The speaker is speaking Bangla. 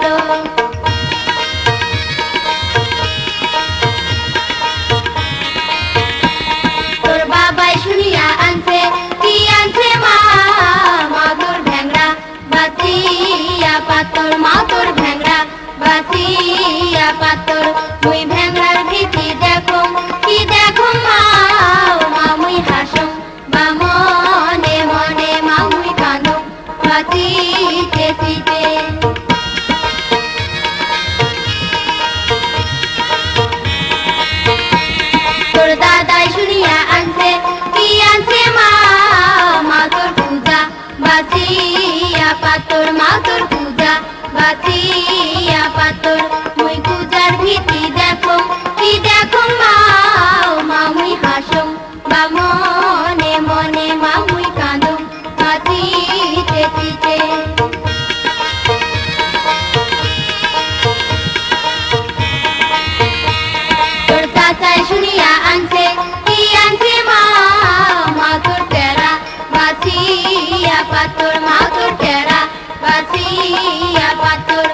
কান্দো। তোর বাবাই শুনিয়া আনছে কি আনছে মা, মা তোর ভ্যাংরা বাসিয়া পাতর, মা তোর ভ্যাংরা বাসিয়া পাতর। মুই ভ্যাংরার ভীতি দেখো কি দেখো মা, মা মুই হাসো বা মনে মনে, মা মুই কাঁদো বাঁচিতে চিতে। তোর দাদাই শুনিয়া আনছে কি আনছে মা, মা তোর পূজা বাঁচিয়া পাতর, মা তোর পূজা বাঁচিয়া পাতর। মুই পূজার ভীতি দেখো কি দেখো মা, মা মুই হাসো বা মনে মনে, মা মুই কাঁদো বাঁচিতে চিতে। তোর চাচাই শুনিয়া আনছে কি আনছে মা, মা তোর টেরা বাঁচিয়া পাতর, মা তোর টেরা বাঁচিয়া পাতর।